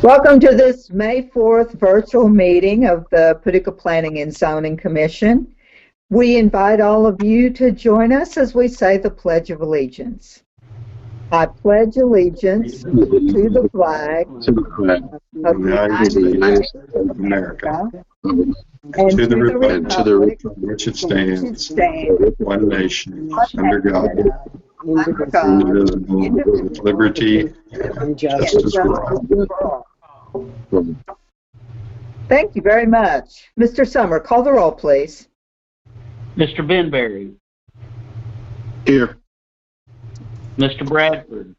Welcome to this May 4th virtual meeting of the Paducah Planning and Zoning Commission. We invite all of you to join us as we say the Pledge of Allegiance. I pledge allegiance to the flag of the United States of America and to the republic for which it stands, one nation, under God, indivisible, with liberty and justice for all. Thank you very much. Mr. Summer, call the roll, please. Mr. Benberry. Here. Mr. Bradford.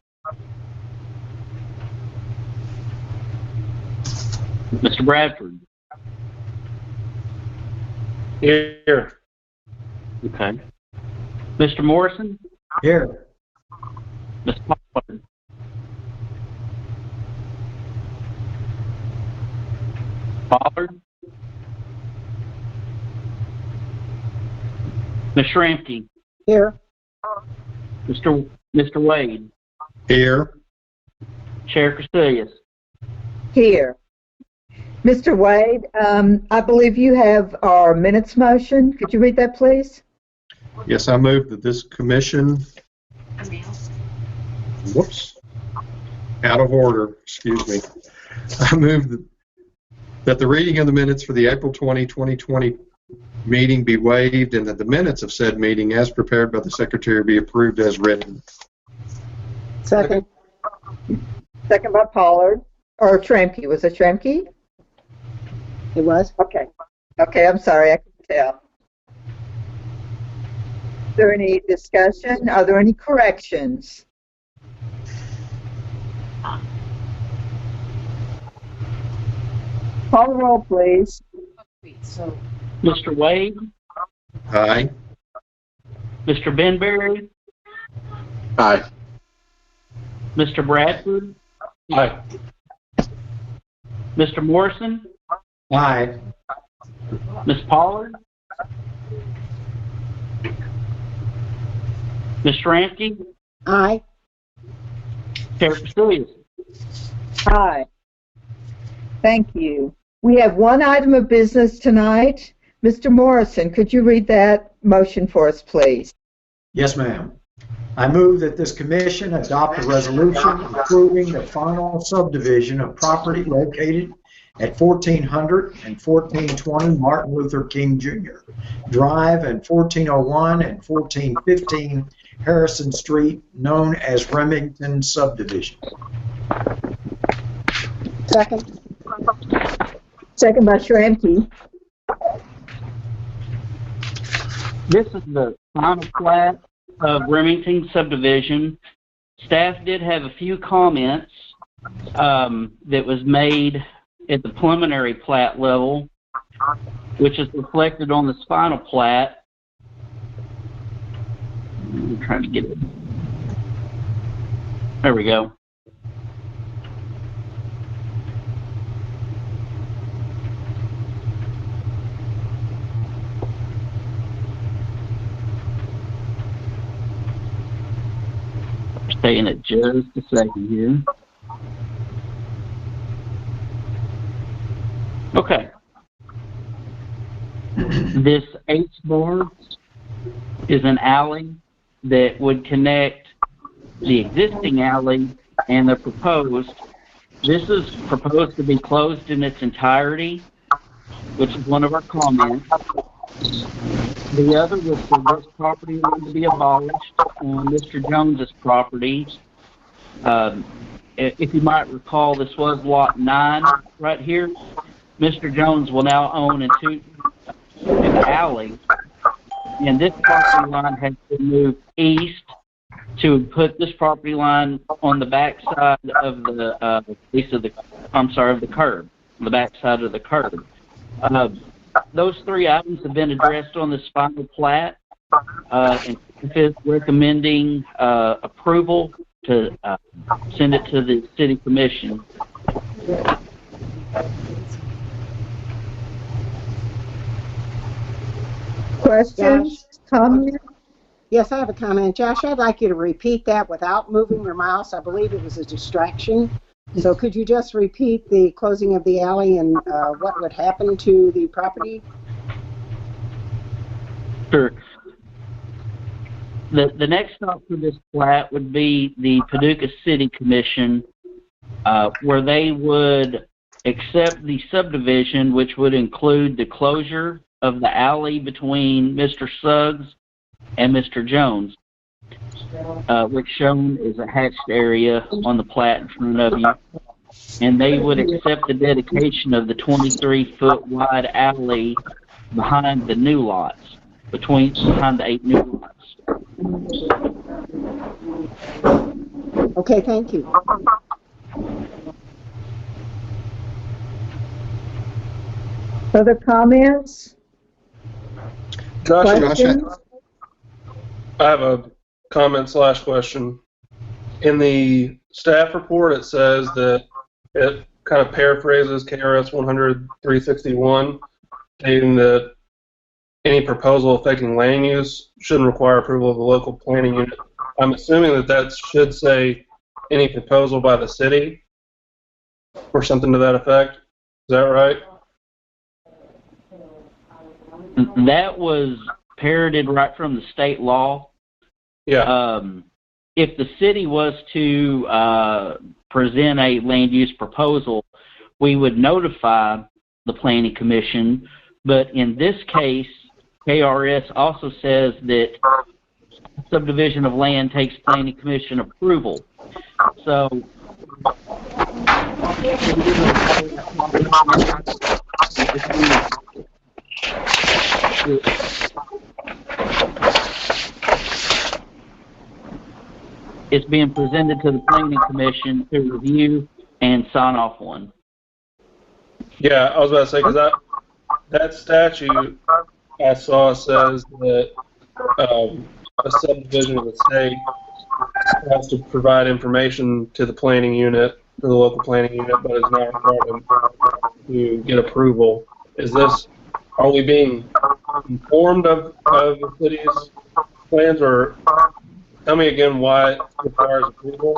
Mr. Bradford. Here. Okay. Mr. Morrison. Here. Ms. Pollard. Pollard. Ms. Schramke. Here. Mr. Wade. Here. Chair Castillas. Here. Mr. Wade, I believe you have our minutes motion. Could you read that, please? Yes, I move that this commission, out of order, excuse me. I move that the reading of the minutes for the April 20, 2020 meeting be waived and that the minutes of said meeting as prepared by the secretary be approved as written. Second. Second by Pollard, or Schramke. Was it Schramke? It was? Okay. Okay, I'm sorry, I couldn't tell. Is there any discussion? Are there any corrections? Call the roll, please. Mr. Wade. Aye. Mr. Benberry. Aye. Mr. Bradford. Aye. Mr. Morrison. Aye. Ms. Pollard. Ms. Schramke. Aye. Chair Castillas. Aye. Thank you. We have one item of business tonight. Mr. Morrison, could you read that motion for us, please? Yes, ma'am. I move that this commission adopt a resolution approving the final subdivision of property located at 1400 and 1420 Martin Luther King Jr. Drive and 1401 and 1415 Harrison Street, known as Remington Subdivision. Second. Second by Schramke. This is the final plat of Remington Subdivision. Staff did have a few comments that was made at the preliminary plat level, which is reflected on this final plat. I'm trying to get it. There we go. Stay in it just a second here. Okay. This H-bar is an alley that would connect the existing alley and the proposed. This is proposed to be closed in its entirety, which is one of our comments. The other was for this property line to be abolished on Mr. Jones's property. If you might recall, this was lot 9 right here. Mr. Jones will now own an alley, and this property line has been moved east to put this property line on the back side of the of the curb, on the back side of the curb. Those 3 items have been addressed on this final plat, and is recommending approval to send it to the City Commission. Questions? Comments? Yes, I have a comment. Josh, I'd like you to repeat that without moving your mouse. I believe it was a distraction So could you just repeat the closing of the alley and what would happen to the property? Sure. The next stop for this plat would be the Paducah City Commission, where they would accept the subdivision, which would include the closure of the alley between Mr. Suggs and Mr. Jones, which shown is a hatched area on the plat in front of you. And they would accept the dedication of the 23-foot wide alley behind the new lots, behind the 8 new lots. Okay, thank you. Other comments? Josh, Questions? I have a comment/question. In the staff report, it says that it kind of paraphrases KRS 100-361, stating that any proposal affecting land use shouldn't require approval of the local planning unit. I'm assuming that that should say any proposal by the city or something to that effect. Is that right? That was parroted right from the state law. Yeah. If the city was to present a land use proposal, we would notify the Planning Commission, but in this case, KRS also says that subdivision of land takes Planning Commission approval. So, it's being presented to the Planning Commission to review and sign off on. Yeah, I was about to say, because that statute I saw says that a subdivision of the state has to provide information to the planning unit, to the local planning unit, but is not required to get approval. Are we being informed of the city's plans, or tell me again why it requires approval?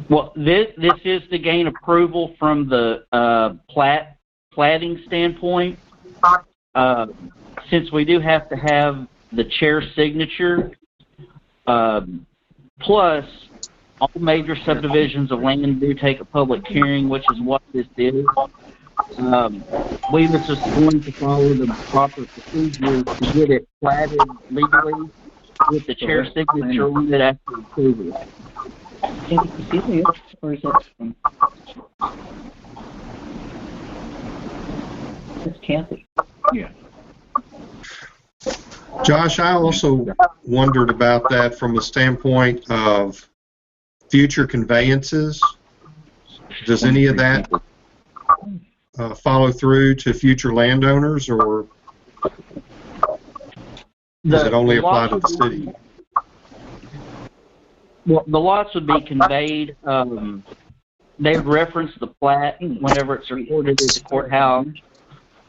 Well, this is to gain approval from the platting standpoint. Since we do have to have the chair's signature, plus all major subdivisions of land do take a public hearing, which is what this is. We were just going to follow the proper procedure to get it platted legally with the chair's signature on it after approval. Or is it from? It's Kathy. Yeah. Josh, I also wondered about that from the standpoint of future conveyances. Does any of that follow through to future landowners, or does it only apply to the city? Well, the lots would be conveyed. They reference the plat whenever it's recorded at the courthouse.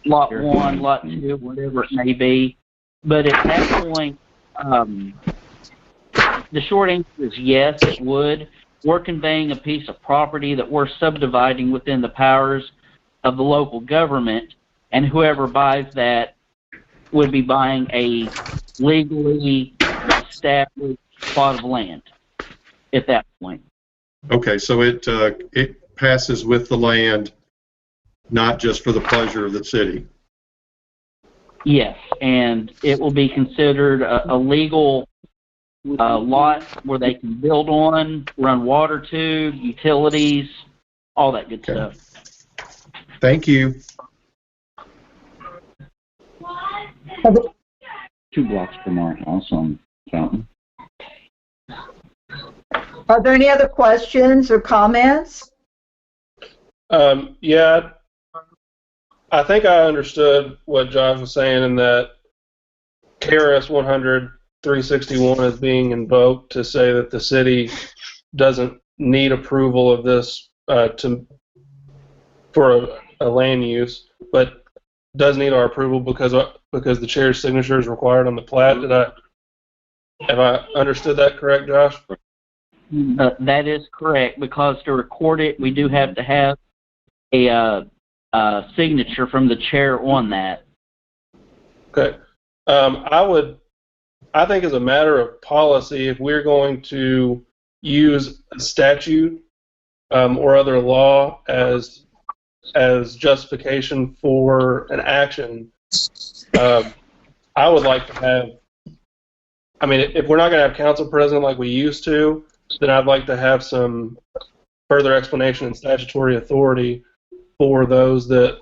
Lot 1, Lot 2, whatever it may be. But at that point, the short answer is yes, it would. We're conveying a piece of property that we're subdividing within the powers of the local government, and whoever buys that would be buying a legally established plot of land at that point. Okay, so it passes with the land, not just for the pleasure of the city. Yes, and it will be considered a legal lot where they can build on, run water to, utilities, all that good stuff. Thank you. 2 blocks from our house on Fountain. Are there any other questions or comments? Yeah, I think I understood what Josh was saying, in that KRS 100-361 is being invoked to say that the city doesn't need approval of this for a land use, but does need our approval because the chair's signature is required on the plat. Have I understood that correct, Josh? That is correct, because to record it, we do have to have a signature from the chair on that. Okay. I think as a matter of policy, if we're going to use a statute or other law as justification for an action, I would like to have, I mean, if we're not going to have council present like we used to, then I'd like to have some further explanation and statutory authority for those that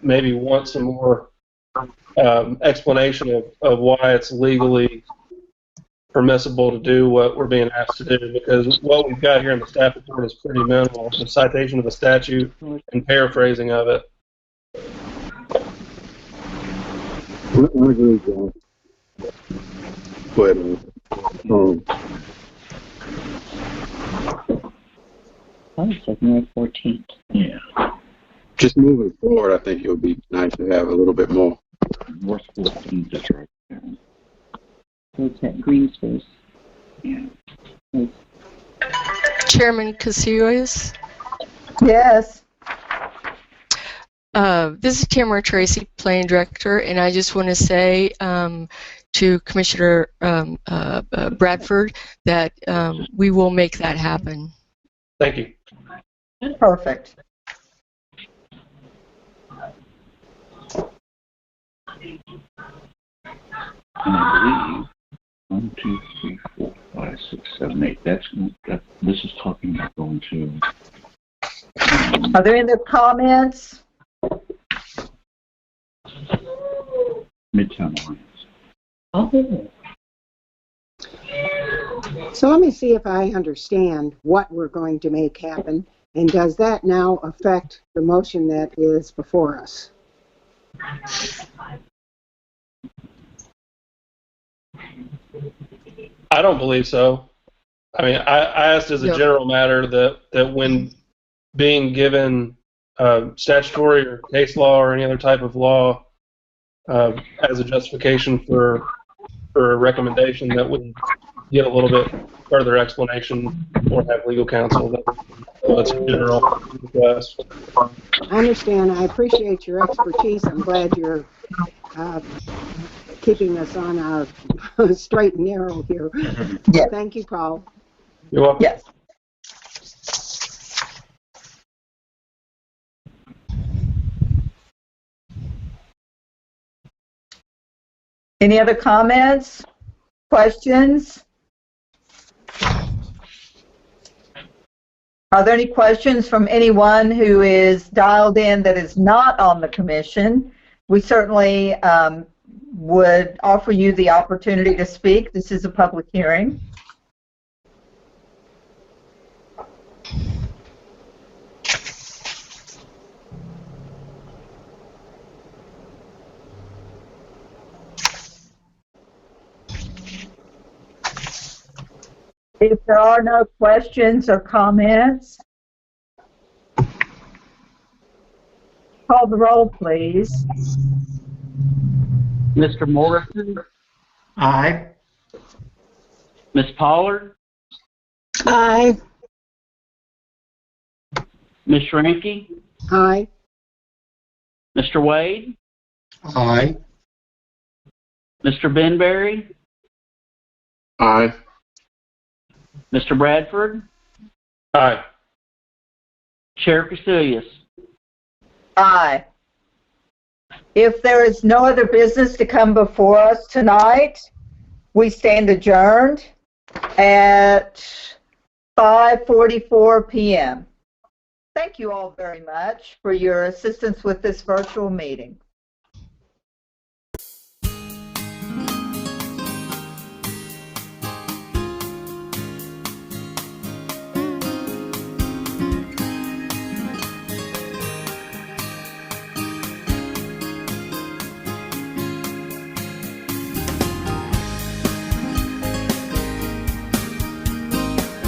maybe want some more explanation of why it's legally permissible to do what we're being asked to do, because what we've got here in the staff report is pretty minimal. The citation of the statute and paraphrasing of it. I agree, John. But it's February 14th. Yeah. just moving forward, I think it would be nice to have a little bit more. North 14th, that's right there. So it's that green space. Yeah. Chairman Casillas. Yes. This is Tamara Tracy, Planning Director, and I just want to say to Commissioner Bradford that we will make that happen. Thank you. Perfect. And I believe 1, 2, 3, 4, 5, 6, 7, 8. This is talking about going to. Are there any comments? Midtown Alliance. Oh. So let me see if I understand what we're going to make happen, and does that now affect the motion that is before us? I don't believe so. I mean, I asked as a general matter that when being given statutory or case law or any other type of law as a justification for a recommendation, that we get a little bit further explanation or have legal counsel. That's a general request. I understand. I appreciate your expertise. I'm glad you're keeping us on our straight and narrow here. Yes. Thank you, Paul. You're welcome. Yes. Any other comments? Questions? Are there any questions from anyone who is dialed in that is not on the commission? We certainly would offer you the opportunity to speak. This is a public hearing. If there are no questions or comments, call the roll, please. Mr. Morrison? Aye. Ms. Pollard? Aye. Ms. Schranke? Aye. Mr. Wade? Aye. Mr. Benberry? Aye. Mr. Bradford? Aye. Chair Casillas? Aye. If there is no other business to come before us tonight, we stand adjourned at 5:44 p.m. Thank you all very much for your assistance with this virtual meeting.